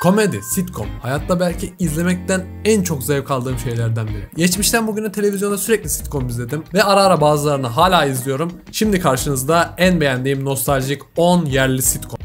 Komedi, sitcom, hayatta belki izlemekten en çok zevk aldığım şeylerden biri. Geçmişten bugüne televizyonda sürekli sitcom izledim ve ara ara bazılarını hala izliyorum. Şimdi karşınızda en beğendiğim nostaljik 10 yerli sitcom.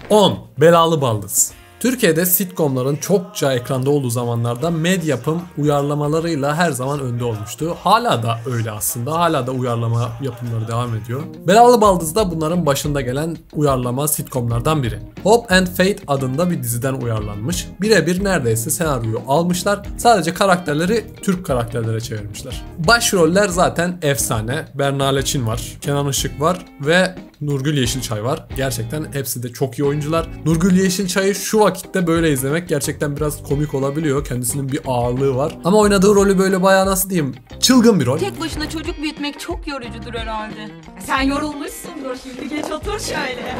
10. Belalı Baldız. Türkiye'de sitcomların çokça ekranda olduğu zamanlarda Medyapım uyarlamalarıyla her zaman önde olmuştu. Hala da öyle aslında. Hala da uyarlama yapımları devam ediyor. Belalı Baldız da bunların başında gelen uyarlama sitcomlardan biri. Hope and Fate adında bir diziden uyarlanmış. Birebir neredeyse senaryoyu almışlar. Sadece karakterleri Türk karakterlere çevirmişler. Başroller zaten efsane. Berna Leçin var, Kenan Işık var ve Nurgül Yeşilçay var. Gerçekten hepsi de çok iyi oyuncular. Nurgül Yeşilçay'ı şu vakitte böyle izlemek gerçekten biraz komik olabiliyor. Kendisinin bir ağırlığı var. Ama oynadığı rolü böyle bayağı nasıl diyeyim, çılgın bir rol. Tek başına çocuk büyütmek çok yorucudur herhalde. Sen yorulmuşsundur, şimdi geç otur şöyle.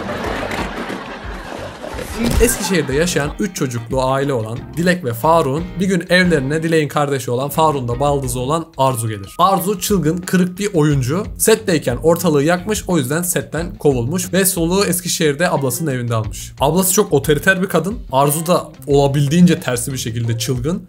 Eskişehir'de yaşayan 3 çocuklu aile olan Dilek ve Faruk'un bir gün evlerine Dilek'in kardeşi olan Faruk'un da baldızı olan Arzu gelir. Arzu çılgın, kırık bir oyuncu. Setteyken ortalığı yakmış, o yüzden setten kovulmuş ve soluğu Eskişehir'de ablasının evinde almış. Ablası çok otoriter bir kadın. Arzu da olabildiğince tersi bir şekilde çılgın.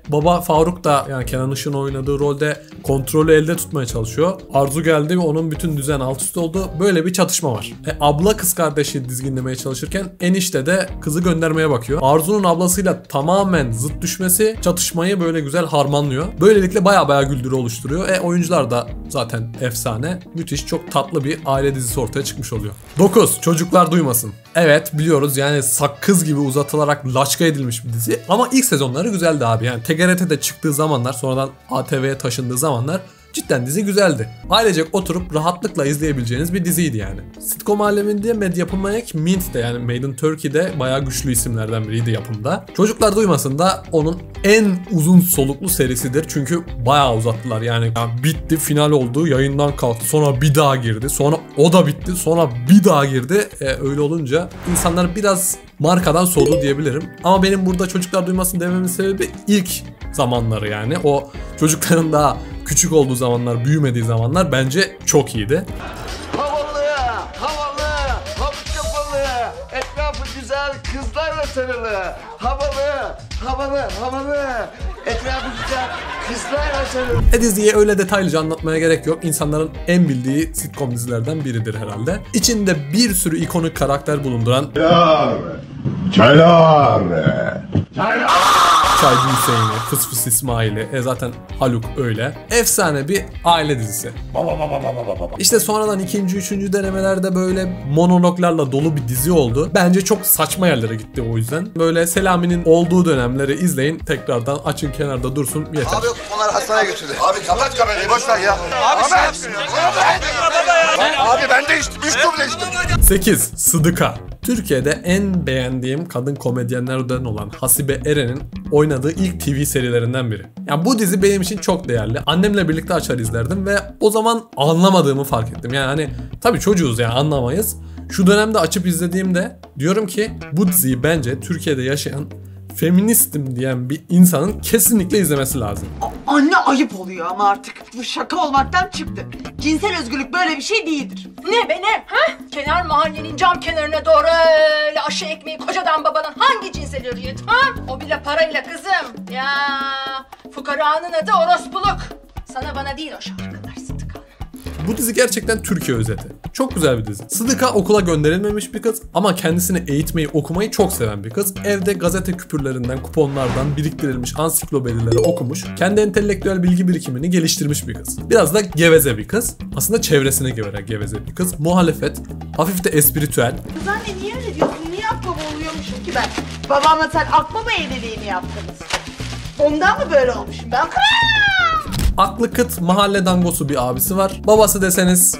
Baba Faruk da yani Kenan Işık'ın oynadığı rolde kontrolü elde tutmaya çalışıyor. Arzu geldi ve onun bütün düzen alt üst oldu. Böyle bir çatışma var. Abla kız kardeşi dizginlemeye çalışırken enişte de kızı göndermeye bakıyor. Arzu'nun ablasıyla tamamen zıt düşmesi çatışmayı böyle güzel harmanlıyor. Böylelikle baya güldürü oluşturuyor. Oyuncular da zaten efsane. Müthiş, çok tatlı bir aile dizisi ortaya çıkmış oluyor. 9. Çocuklar duymasın. Evet biliyoruz yani sakız gibi uzatılarak laçka edilmiş bir dizi. Ama ilk sezonları güzeldi abi. Yani TGRT'de çıktığı zamanlar, sonradan ATV'ye taşındığı zamanlar cidden dizi güzeldi. Ailecek oturup rahatlıkla izleyebileceğiniz bir diziydi yani. Sitcom aleminde Medyapım Mint de yani Made in Turkey'de bayağı güçlü isimlerden biriydi yapımda. Çocuklar duymasın da onun en uzun soluklu serisidir. Çünkü bayağı uzattılar yani. Bitti, final oldu, yayından kalktı, sonra bir daha girdi, sonra o da bitti, sonra bir daha girdi. Öyle olunca insanlar biraz markadan soğudu diyebilirim. Ama benim burada çocuklar duymasın dememin sebebi ilk zamanları yani. O çocukların daha küçük olduğu zamanlar, büyümediği zamanlar bence çok iyiydi. Havalı, havalı, havuç kafalı, etrafı güzel kızlarla sarılı. Havalı, havalı, havalı, etrafı güzel kızlarla sarılı. Diziyi öyle detaylıca anlatmaya gerek yok. İnsanların en bildiği sitcom dizilerden biridir herhalde. İçinde bir sürü ikonik karakter bulunduran Çaylar. Çaycı Hüseyin'i, Fıs Fıs İsmail'i, zaten Haluk öyle. Efsane bir aile dizisi. İşte sonradan ikinci, üçüncü denemelerde böyle monologlarla dolu bir dizi oldu. Bence çok saçma yerlere gitti o yüzden. Böyle Selami'nin olduğu dönemleri izleyin. Tekrardan açın kenarda dursun yeter. Abi onlar hastaneye götürdü. Abi kapat kamerayı boş ver ya. Abi Abi ben de içtim. 3 duble içtim. 8. Sıdıka. Türkiye'de en beğendiğim kadın komedyenlerden olan Hasibe Eren'in oynadığı ilk TV serilerinden biri. Yani bu dizi benim için çok değerli. Annemle birlikte açar izlerdim ve o zaman anlamadığımı fark ettim. Yani hani tabii çocuğuz yani anlamayız. Şu dönemde açıp izlediğimde diyorum ki bu diziyi bence Türkiye'de yaşayan feministim diyen bir insanın kesinlikle izlemesi lazım. Anne ayıp oluyor ama artık. Bu şaka olmaktan çıktı. Cinsel özgürlük böyle bir şey değildir. Ne be ne? Ha? Kenar mahallenin cam kenarına doğru öyle aşı ekmeği kocadan babadan hangi cinsel hürriyet? Ha? O bile parayla kızım. Ya fukaranın adı orospuluk. Sana bana değil o şarkılar Sıdıka. Bu dizi gerçekten Türkiye özeti. Çok güzel bir dizi. Sıdıka okula gönderilmemiş bir kız ama kendisini eğitmeyi, okumayı çok seven bir kız. Evde gazete küpürlerinden, kuponlardan biriktirilmiş ansiklopedileri okumuş. Kendi entelektüel bilgi birikimini geliştirmiş bir kız. Biraz da geveze bir kız. Aslında çevresine göre geveze bir kız. Muhalefet, hafif de espritüel. Kız anne niye öyle diyorsun? Niye akbaba oluyormuşum ki ben? Babamla sen akbaba evliliğini yaptınız. Ondan mı böyle olmuşum ben? Aklı kıt, mahalle dangosu bir abisi var. Babası deseniz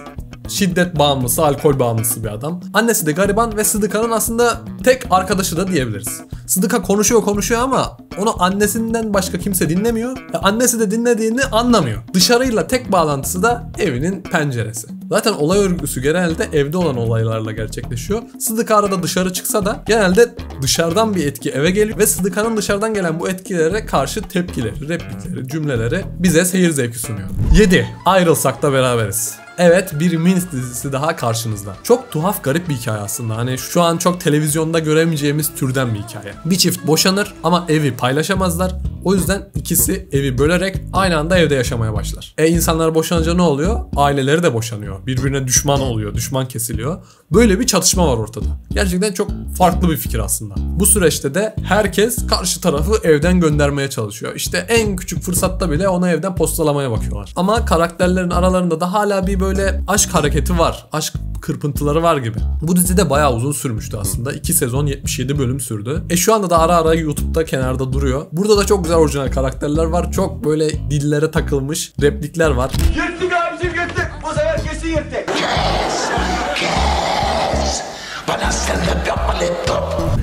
şiddet bağımlısı, alkol bağımlısı bir adam. Annesi de gariban ve Sıdıka'nın aslında tek arkadaşı da diyebiliriz. Sıdıka konuşuyor ama onu annesinden başka kimse dinlemiyor. Annesi de dinlediğini anlamıyor. Dışarıyla tek bağlantısı da evinin penceresi. Zaten olay örgüsü genelde evde olan olaylarla gerçekleşiyor. Sıdıka arada dışarı çıksa da genelde dışarıdan bir etki eve geliyor ve Sıdıka'nın dışarıdan gelen bu etkilere karşı tepkileri, replikleri, cümleleri bize seyir zevki sunuyor. 7. Ayrılsak da beraberiz. Evet, bir mini dizisi daha karşınızda. Çok tuhaf, garip bir hikaye aslında. Hani şu an çok televizyonda göremeyeceğimiz türden bir hikaye. Bir çift boşanır ama evi paylaşamazlar. O yüzden ikisi evi bölerek aynı anda evde yaşamaya başlar. İnsanlar boşanınca ne oluyor? Aileleri de boşanıyor. Birbirine düşman oluyor, düşman kesiliyor. Böyle bir çatışma var ortada. Gerçekten çok farklı bir fikir aslında. Bu süreçte de herkes karşı tarafı evden göndermeye çalışıyor. İşte en küçük fırsatta bile onu evden postalamaya bakıyorlar. Ama karakterlerin aralarında da hala bir böyle aşk hareketi var. Aşk kırpıntıları var gibi. Bu dizi de bayağı uzun sürmüştü aslında. 2 sezon 77 bölüm sürdü. Şu anda da ara ara YouTube'da kenarda duruyor. Burada da çok güzel orijinal karakterler var. Çok böyle dillere takılmış replikler var. Yırttık abicim yırttık. Bu sefer kesin yırttık.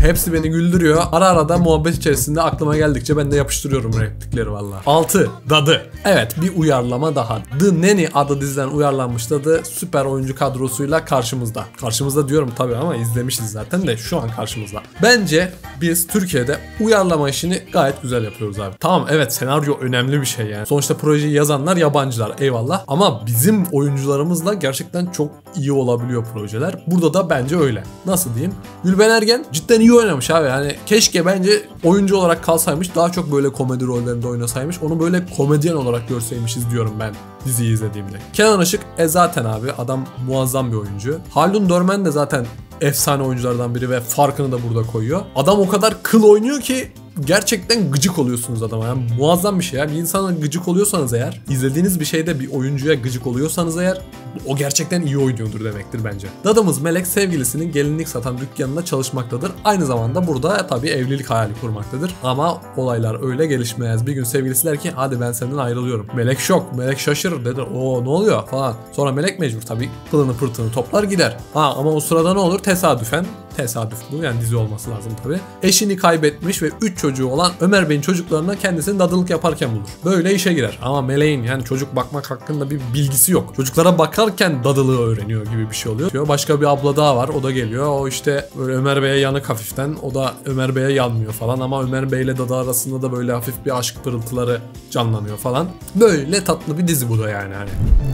Hepsi beni güldürüyor. Ara ara da muhabbet içerisinde aklıma geldikçe ben de yapıştırıyorum replikleri valla. 6. Dadı. Evet, bir uyarlama daha. The Nanny adı diziden uyarlanmış Dadı süper oyuncu kadrosuyla karşımızda. Karşımızda diyorum tabii ama izlemişiz zaten de şu an karşımızda. Bence biz Türkiye'de uyarlama işini gayet güzel yapıyoruz abi. Tamam, evet, senaryo önemli bir şey yani. Sonuçta projeyi yazanlar yabancılar, eyvallah. Ama bizim oyuncularımızla gerçekten çok iyi olabiliyor projeler. Burada da bence öyle. Nasıl diyeyim? Gülben Ergen cidden iyi oynamış abi. Yani keşke bence oyuncu olarak kalsaymış, daha çok böyle komedi rollerinde oynasaymış. Onu böyle komedyen olarak görseymişiz diyorum ben diziyi izlediğimde. Kenan Işık zaten abi adam muazzam bir oyuncu. Haldun Dorman de zaten efsane oyunculardan biri ve farkını da burada koyuyor. Adam o kadar kıl oynuyor ki gerçekten gıcık oluyorsunuz adama. Yani muazzam bir şey ya. Bir insana gıcık oluyorsanız eğer, izlediğiniz bir şeyde bir oyuncuya gıcık oluyorsanız eğer, o gerçekten iyi oynuyordur demektir bence. Dadımız Melek sevgilisinin gelinlik satan dükkanında çalışmaktadır. Aynı zamanda burada tabii evlilik hayali kurmaktadır. Ama olaylar öyle gelişmez. Bir gün sevgilisi der ki hadi ben senden ayrılıyorum. Melek şok. Melek şaşırır, dedi. O ne oluyor falan. Sonra Melek mecbur tabii pılını pırtını toplar gider. Ama o sırada ne olur? Tesadüf bu, yani dizi olması lazım tabii. Eşini kaybetmiş ve 3 çocuğu olan Ömer Bey'in çocuklarına kendisini dadılık yaparken bulur. Böyle işe girer. Ama Meleğin yani çocuk bakmak hakkında bir bilgisi yok. Çocuklara bakarken dadılığı öğreniyor gibi bir şey oluyor. Başka bir abla daha var, o da geliyor. O işte böyle Ömer Bey'e yanık hafiften. O da Ömer Bey'e yanmıyor falan ama Ömer Bey ile dadı arasında da böyle hafif bir aşk pırıltıları canlanıyor falan. Böyle tatlı bir dizi bu da yani.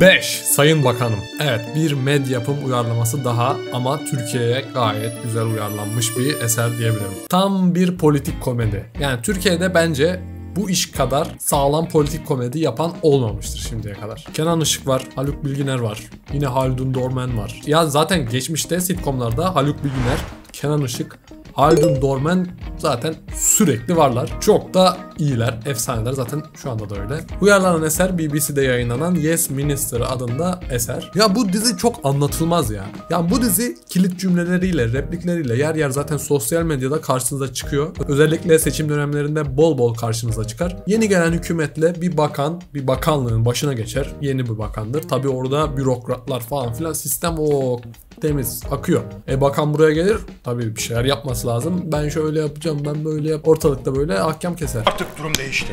5. Sayın Bakanım. Evet, bir Medyapım uyarlaması daha ama Türkiye'ye gayet güzel uyarlanmış bir eser diyebilirim. Tam bir politik komedi. Yani Türkiye'de bence bu iş kadar sağlam politik komedi yapan olmamıştır şimdiye kadar. Kenan Işık var, Haluk Bilginer var, yine Haldun Dorman var. Ya zaten geçmişte sitcomlarda Haluk Bilginer, Kenan Işık, Haldun Dorman zaten sürekli varlar. Çok da iyiler, efsaneler, zaten şu anda da öyle. Uyarlanan eser BBC'de yayınlanan Yes Minister adında eser. Ya bu dizi çok anlatılmaz ya. Ya bu dizi kilit cümleleriyle, replikleriyle yer yer zaten sosyal medyada karşınıza çıkıyor. Özellikle seçim dönemlerinde bol bol karşınıza çıkar. Yeni gelen hükümetle bir bakan, bir bakanlığın başına geçer. Yeni bir bakandır. Tabi orada bürokratlar falan filan, sistem o temiz akıyor. Bakan buraya gelir. Tabii bir şeyler yapması lazım. Ben şöyle yapacağım, ben böyle yap. Ortalıkta böyle ahkam keser. Artık durum değişti.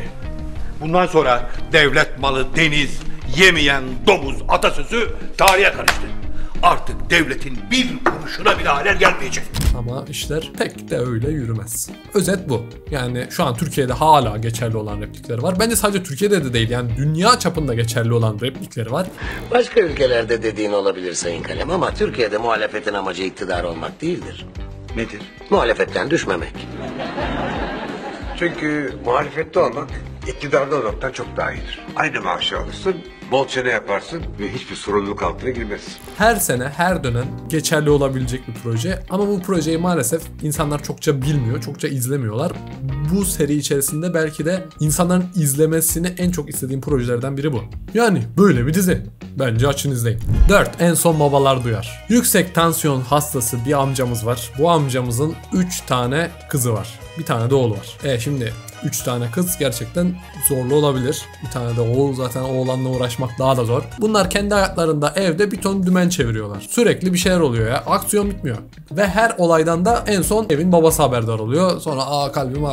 Bundan sonra devlet malı deniz, yemeyen domuz atasözü tarihe karıştı. Artık devletin bir kuruşuna bile halel gelmeyecek. Ama işler pek de öyle yürümez. Özet bu. Yani şu an Türkiye'de hala geçerli olan replikleri var. Bence sadece Türkiye'de de değil, yani dünya çapında geçerli olan replikleri var. Başka ülkelerde dediğin olabilir Sayın Kalem ama Türkiye'de muhalefetin amacı iktidar olmak değildir. Nedir? Muhalefetten düşmemek. Çünkü muhalefette olmak iktidarda olmaktan çok daha iyidir. Aynı maaşı alırsın, bol çene yaparsın ve hiçbir sorumluluk altına girmezsin. Her sene, her dönem geçerli olabilecek bir proje ama bu projeyi maalesef insanlar çokça bilmiyor, çokça izlemiyorlar. Bu seri içerisinde belki de insanların izlemesini en çok istediğim projelerden biri bu. Yani böyle bir dizi. Bence açın izleyin. 4. En son babalar duyar. Yüksek tansiyon hastası bir amcamız var. Bu amcamızın 3 tane kızı var. Bir tane de oğlu var. Şimdi 3 tane kız gerçekten zorlu olabilir. Bir tane de oğul, zaten oğlanla uğraşmak daha da zor. Bunlar kendi hayatlarında evde bir ton dümen çeviriyorlar. Sürekli bir şeyler oluyor ya. Aksiyon bitmiyor. Ve her olaydan da en son evin babası haberdar oluyor. Sonra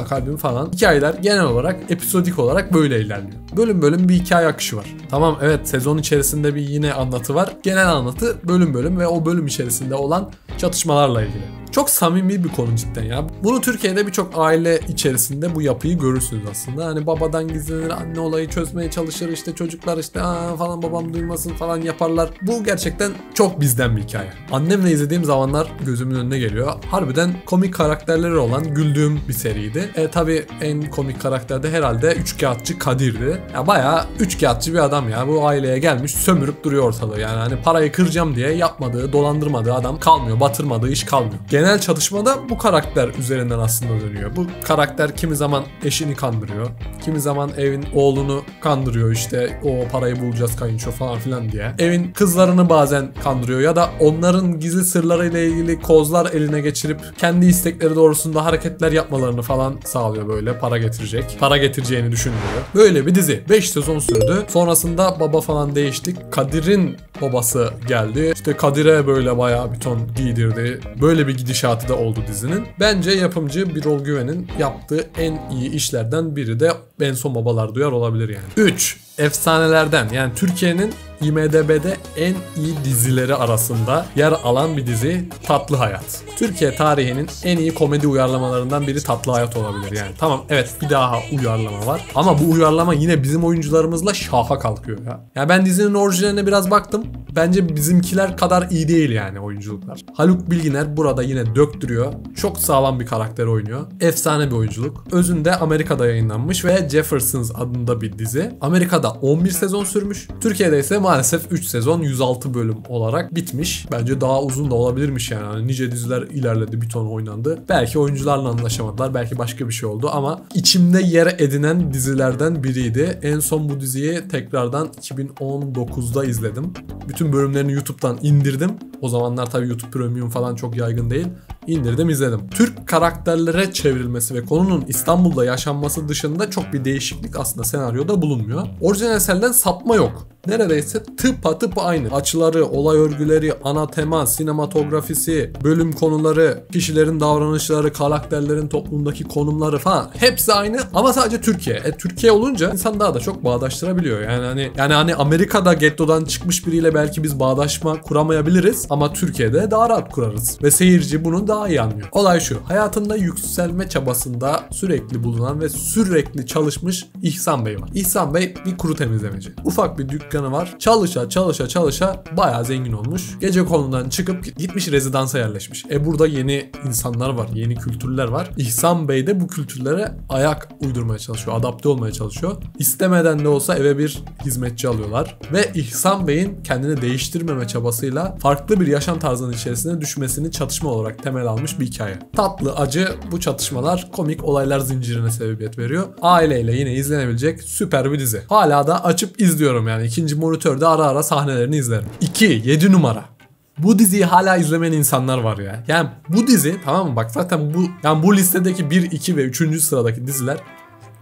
kalbim falan. Hikayeler genel olarak, episodik olarak böyle ilerliyor. Bölüm bölüm bir hikaye akışı var. Tamam, evet, sezon içerisinde bir yine anlatı var. Genel anlatı bölüm bölüm ve o bölüm içerisinde olan çatışmalarla ilgili. Çok samimi bir konu cidden ya. Bunu Türkiye'de birçok aile içerisinde bu yapıyı görürsünüz aslında. Hani babadan gizlenir, anne olayı çözmeye çalışır, işte çocuklar işte falan babam duymasın falan yaparlar. Bu gerçekten çok bizden bir hikaye. Annemle izlediğim zamanlar gözümün önüne geliyor. Harbiden komik karakterleri olan güldüğüm bir seriydi. Tabii en komik karakter de herhalde üçkağıtçı Kadir'di. Ya bayağı üçkağıtçı bir adam ya. Bu aileye gelmiş sömürüp duruyor ortalığı. Yani hani parayı kıracağım diye yapmadığı, dolandırmadığı adam kalmıyor. Batırmadığı iş kalmıyor. Genel çatışmada bu karakter üzerinden aslında dönüyor. Bu karakter kimi zaman eşini kandırıyor. Kimi zaman evin oğlunu kandırıyor, işte o parayı bulacağız kayınço falan filan diye. Evin kızlarını bazen kandırıyor ya da onların gizli sırlarıyla ilgili kozlar eline geçirip kendi istekleri doğrusunda hareketler yapmalarını falan sağlıyor, böyle para getirecek. Para getireceğini düşündürüyor. Böyle bir dizi. 5 sezon sürdü. Sonrasında baba falan değişti. Kadir'in babası geldi. İşte Kadir'e böyle bayağı bir ton giydirdi. Böyle bir gidişatı da oldu dizinin. Bence yapımcı Birol Güven'in yaptığı en iyi işlerden biri de En Son Babalar Duyar olabilir yani. 3. Efsanelerden, yani Türkiye'nin IMDb'de en iyi dizileri arasında yer alan bir dizi Tatlı Hayat. Türkiye tarihinin en iyi komedi uyarlamalarından biri Tatlı Hayat olabilir yani. Tamam, evet, bir daha uyarlama var ama bu uyarlama yine bizim oyuncularımızla şaha kalkıyor ya. Ya ben dizinin orijinaline biraz baktım. Bence bizimkiler kadar iyi değil yani oyunculuklar. Haluk Bilginer burada yine döktürüyor. Çok sağlam bir karakter oynuyor. Efsane bir oyunculuk. Özünde Amerika'da yayınlanmış ve Jeffersons adında bir dizi. Amerika'da 11 sezon sürmüş. Türkiye'de ise maalesef 3 sezon 106 bölüm olarak bitmiş. Bence daha uzun da olabilirmiş yani. Hani nice diziler ilerledi, bir ton oynandı. Belki oyuncularla anlaşamadılar, belki başka bir şey oldu ama içimde yer edinen dizilerden biriydi. En son bu diziyi tekrardan 2019'da izledim. Bütün bölümlerini YouTube'dan indirdim. O zamanlar tabii YouTube Premium falan çok yaygın değil. İndirdim, izledim. Türk karakterlere çevrilmesi ve konunun İstanbul'da yaşanması dışında çok bir değişiklik aslında senaryoda bulunmuyor. Orijinal eserden sapma yok. Neredeyse tıpatıp aynı. Açıları, olay örgüleri, ana tema, sinematografisi, bölüm konuları, kişilerin davranışları, karakterlerin toplumdaki konumları falan hepsi aynı ama sadece Türkiye. Türkiye olunca insan daha da çok bağdaştırabiliyor. Yani hani Amerika'da gettodan çıkmış biriyle belki biz bağdaşma kuramayabiliriz ama Türkiye'de daha rahat kurarız ve seyirci bunu daha iyi anlıyor. Olay şu: hayatında yükselme çabasında sürekli bulunan ve sürekli çalışmış İhsan Bey var. İhsan Bey bir kuru temizlemeci. Ufak bir dükkanı var. Çalışa bayağı zengin olmuş. Gece konudan çıkıp gitmiş rezidansa yerleşmiş. Burada yeni insanlar var, yeni kültürler var. İhsan Bey de bu kültürlere ayak uydurmaya çalışıyor, adapte olmaya çalışıyor. İstemeden de olsa eve bir hizmetçi alıyorlar ve İhsan Bey'in kendini değiştirmeme çabasıyla farklı bir yaşam tarzının içerisine düşmesini çatışma olarak temel almış bir hikaye. Tatlı, acı bu çatışmalar komik olaylar zincirine sebebiyet veriyor. Aileyle yine izlenebilecek süper bir dizi. Hala da açıp izliyorum yani. İkinci monitörde ara ara sahnelerini izlerim. 2. 7 numara. Bu diziyi hala izlemeyen insanlar var ya. Yani bu dizi, tamam mı? Bak zaten bu listedeki 1, 2 ve 3. sıradaki diziler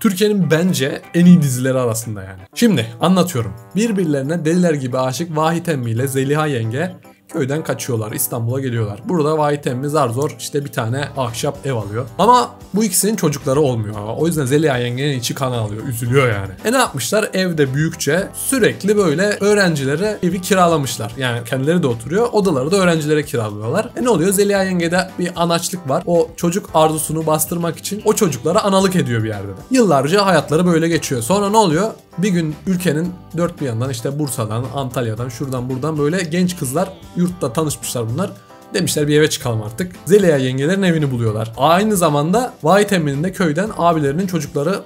Türkiye'nin bence en iyi dizileri arasında yani. Şimdi anlatıyorum. Birbirlerine deliler gibi aşık Vahit Emmi ile Zeliha yenge köyden kaçıyorlar, İstanbul'a geliyorlar. Burada Vahit Emmi zar zor işte bir tane ahşap ev alıyor. Ama bu ikisinin çocukları olmuyor. O yüzden Zeliha yengenin içi kan ağlıyor, üzülüyor yani. Ne yapmışlar? Evde büyükçe sürekli böyle öğrencilere evi kiralamışlar. Yani kendileri de oturuyor, odaları da öğrencilere kiralıyorlar. Ne oluyor? Zeliha yengede bir anaçlık var. O çocuk arzusunu bastırmak için o çocuklara analık ediyor bir yerde de. Yıllarca hayatları böyle geçiyor. Sonra ne oluyor? Bir gün ülkenin dört bir yandan, işte Bursa'dan, Antalya'dan, şuradan buradan böyle genç kızlar yurtta tanışmışlar bunlar. Demişler bir eve çıkalım artık. Zeliha yengelerin evini buluyorlar. Aynı zamanda Vahit Emmi'nin de köyden abilerinin çocukları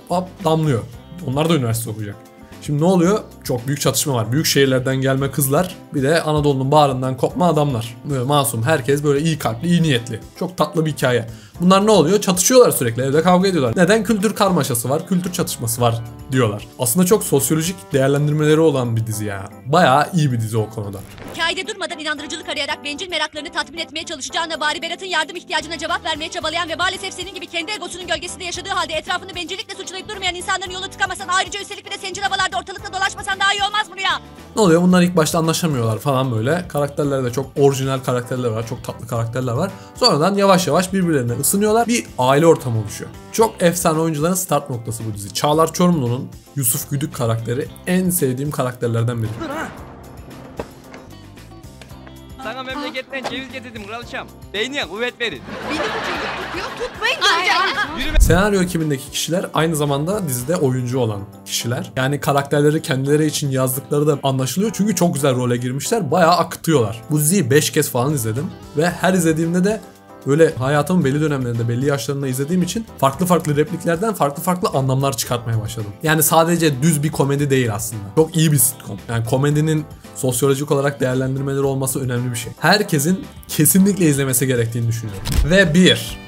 damlıyor. Onlar da üniversite okuyacak. Şimdi ne oluyor? Çok büyük çatışma var. Büyük şehirlerden gelme kızlar, bir de Anadolu'nun bağrından kopma adamlar. Böyle masum, herkes böyle iyi kalpli, iyi niyetli. Çok tatlı bir hikaye. Bunlar ne oluyor? Çatışıyorlar sürekli, evde kavga ediyorlar. Neden? Kültür karmaşası var, kültür çatışması var diyorlar. Aslında çok sosyolojik değerlendirmeleri olan bir dizi ya. Bayağı iyi bir dizi o konuda. Hikayede durmadan inandırıcılık arayarak bencil meraklarını tatmin etmeye çalışacağına bari Berat'ın yardım ihtiyacına cevap vermeye çabalayan ve maalesef senin gibi kendi egosunun gölgesinde yaşadığı halde etrafını bencillikle suçlayıp durmayan insanların yolunu tıkamasan, ayrıca üstelik bir de sencil havalarda ortalıkta dolaşmasan daha iyi olmaz mı ya? Ne oluyor? Bunlar ilk başta anlaşamıyorlar falan böyle. Karakterler de çok orijinal karakterler var. Çok tatlı karakterler var. Sonradan yavaş yavaş birbirlerine ısınıyorlar. Bir aile ortamı oluşuyor. Çok efsane oyuncuların start noktası bu dizi. Çağlar Çorumlu'nun Yusuf Güdük karakteri en sevdiğim karakterlerden biri. Sana memleketten ceviz getirdim. dedim kraliçem. Beynine kuvvet verin. Beni bu çocuk tutuyor, tutmayın. Senaryo ekibindeki kişiler aynı zamanda dizide oyuncu olan kişiler. Yani karakterleri kendileri için yazdıkları da anlaşılıyor. Çünkü çok güzel role girmişler. Bayağı akıtıyorlar. Bu diziyi 5 kez falan izledim. Ve her izlediğimde de böyle hayatımın belli dönemlerinde, belli yaşlarında izlediğim için farklı repliklerden farklı anlamlar çıkartmaya başladım. Yani sadece düz bir komedi değil aslında. Çok iyi bir sitcom. Yani komedinin sosyolojik olarak değerlendirmeleri olması önemli bir şey. Herkesin kesinlikle izlemesi gerektiğini düşünüyorum. Ve 1.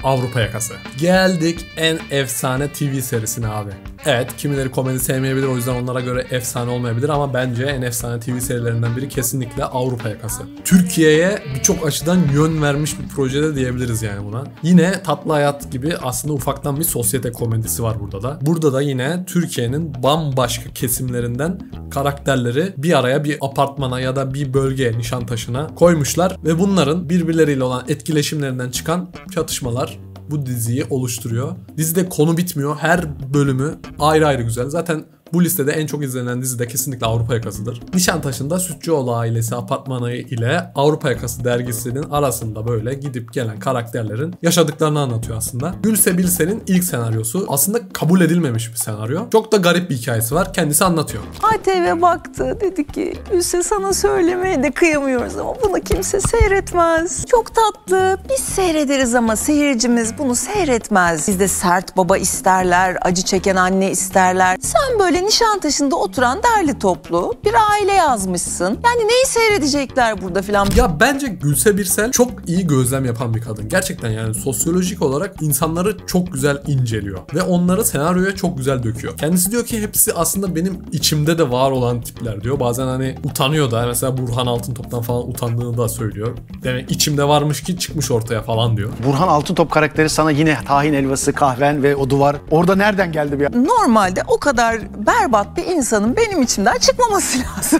Avrupa Yakası. Geldik en efsane TV serisine abi. Evet, kimileri komedi sevmeyebilir, o yüzden onlara göre efsane olmayabilir ama bence en efsane TV serilerinden biri kesinlikle Avrupa Yakası. Türkiye'ye birçok açıdan yön vermiş bir projede diyebiliriz yani buna. Yine Tatlı Hayat gibi aslında ufaktan bir sosyete komedisi var burada da. Burada da yine Türkiye'nin bambaşka kesimlerinden karakterleri bir araya, bir apartmana ya da bir bölgeye, Nişantaşı'na koymuşlar ve bunların birbirleriyle olan etkileşimlerinden çıkan çatışmalar bu diziyi oluşturuyor. Dizide konu bitmiyor. Her bölümü ayrı güzel. Zaten bu listede en çok izlenen dizi de kesinlikle Avrupa Yakası'dır. Nişantaşı'nda Sütçüoğlu ailesi apartmanı ile Avrupa Yakası dergisinin arasında böyle gidip gelen karakterlerin yaşadıklarını anlatıyor aslında. Gülse Birsel'in ilk senaryosu aslında kabul edilmemiş bir senaryo. Çok da garip bir hikayesi var. Kendisi anlatıyor. ATV baktı, dedi ki Gülse sana söylemeye de kıyamıyoruz ama bunu kimse seyretmez. Çok tatlı. Biz seyrederiz ama seyircimiz bunu seyretmez. Bizde sert baba isterler, acı çeken anne isterler. Sen böyle Nişantaşı'nda oturan derli toplu bir aile yazmışsın. Yani neyi seyredecekler burada filan. Ya bence Gülse Birsel çok iyi gözlem yapan bir kadın. Gerçekten yani sosyolojik olarak insanları çok güzel inceliyor. Ve onları senaryoya çok güzel döküyor. Kendisi diyor ki hepsi aslında benim içimde de var olan tipler diyor. Bazen hani utanıyor da, mesela Burhan Altıntop'tan falan utandığını da söylüyor. Yani içimde varmış ki çıkmış ortaya falan diyor. Burhan Altıntop karakteri sana yine tahin helvası, kahven ve o duvar. Orada nereden geldi bir? Normalde o kadar berbat bir insanın benim içimden çıkmaması lazım.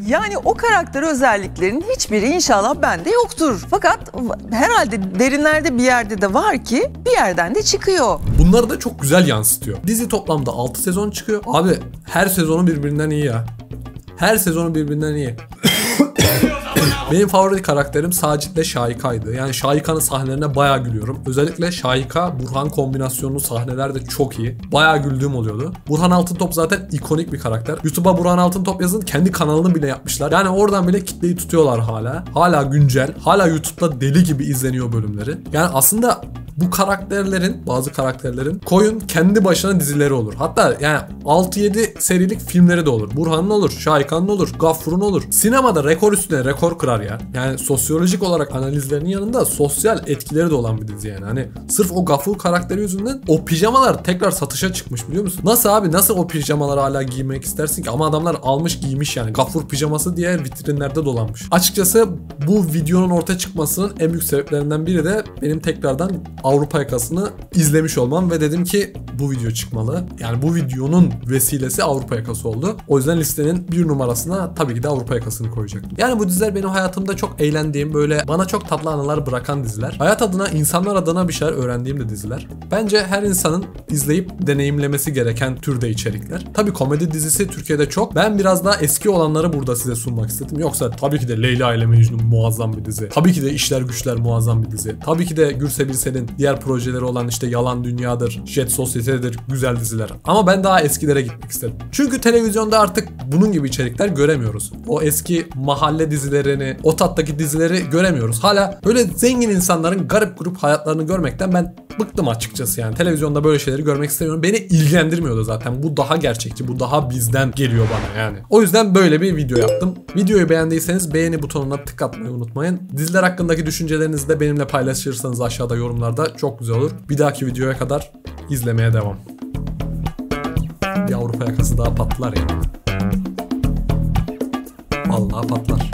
Yani o karakter özelliklerinin hiçbiri inşallah bende yoktur. Fakat herhalde derinlerde bir yerde de var ki bir yerden de çıkıyor. Bunları da çok güzel yansıtıyor. Dizi toplamda 6 sezon çıkıyor. Abi her sezonu birbirinden iyi ya. Her sezonu birbirinden iyi. Benim favori karakterim Sacit'le Şahika'ydı. Yani Şahika'nın sahnelerine bayağı gülüyorum. Özellikle Şahika-Burhan kombinasyonlu sahneler de çok iyi. Bayağı güldüğüm oluyordu. Burhan Altıntop zaten ikonik bir karakter. YouTube'a Burhan Altıntop yazın, kendi kanalını bile yapmışlar. Yani oradan bile kitleyi tutuyorlar hala. Hala güncel. Hala YouTube'da deli gibi izleniyor bölümleri. Yani aslında bu karakterlerin, bazı karakterlerin koyun kendi başına dizileri olur. Hatta yani 6-7 serilik filmleri de olur. Burhan'ın olur, Şahika'nın olur, Gaffur'un olur. Sinemada rekor üstüne rekor kırar ya. Yani sosyolojik olarak analizlerinin yanında sosyal etkileri de olan bir dizi yani. Hani sırf o Gaffur karakteri yüzünden o pijamalar tekrar satışa çıkmış, biliyor musun? Nasıl abi, nasıl o pijamaları hala giymek istersin ki? Ama adamlar almış giymiş yani. Gaffur pijaması diye vitrinlerde dolanmış. Açıkçası bu videonun ortaya çıkmasının en büyük sebeplerinden biri de benim tekrardan Avrupa Yakası'nı izlemiş olmam ve dedim ki bu video çıkmalı. Yani bu videonun vesilesi Avrupa Yakası oldu. O yüzden listenin bir numarasına tabii ki de Avrupa Yakası'nı koyacaktım. Yani bu diziler benim hayatımda çok eğlendiğim, böyle bana çok tatlı anılar bırakan diziler. Hayat adına, insanlar adına bir şeyler öğrendiğim de diziler. Bence her insanın izleyip deneyimlemesi gereken türde içerikler. Tabii komedi dizisi Türkiye'de çok. Ben biraz daha eski olanları burada size sunmak istedim. Yoksa tabii ki de Leyla ile Mecnun muazzam bir dizi. Tabii ki de İşler Güçler muazzam bir dizi. Tabii ki de Gülse Birsel'in diğer projeleri olan işte Yalan Dünya'dır, Jet Sosyete'dir güzel diziler. Ama ben daha eskilere gitmek istedim. Çünkü televizyonda artık bunun gibi içerikler göremiyoruz. O eski mahalle dizilerini, o tattaki dizileri göremiyoruz. Hala böyle zengin insanların garip grup hayatlarını görmekten ben bıktım açıkçası yani. Televizyonda böyle şeyleri görmek istemiyorum. Beni ilgilendirmiyordu zaten. Bu daha gerçekçi, bu daha bizden geliyor bana yani. O yüzden böyle bir video yaptım. Videoyu beğendiyseniz beğeni butonuna tık atmayı unutmayın. Diziler hakkındaki düşüncelerinizi de benimle paylaşırsanız aşağıda yorumlarda çok güzel olur. Bir dahaki videoya kadar izlemeye devam. Bir Avrupa Yakası daha patlar ya. Vallahi patlar.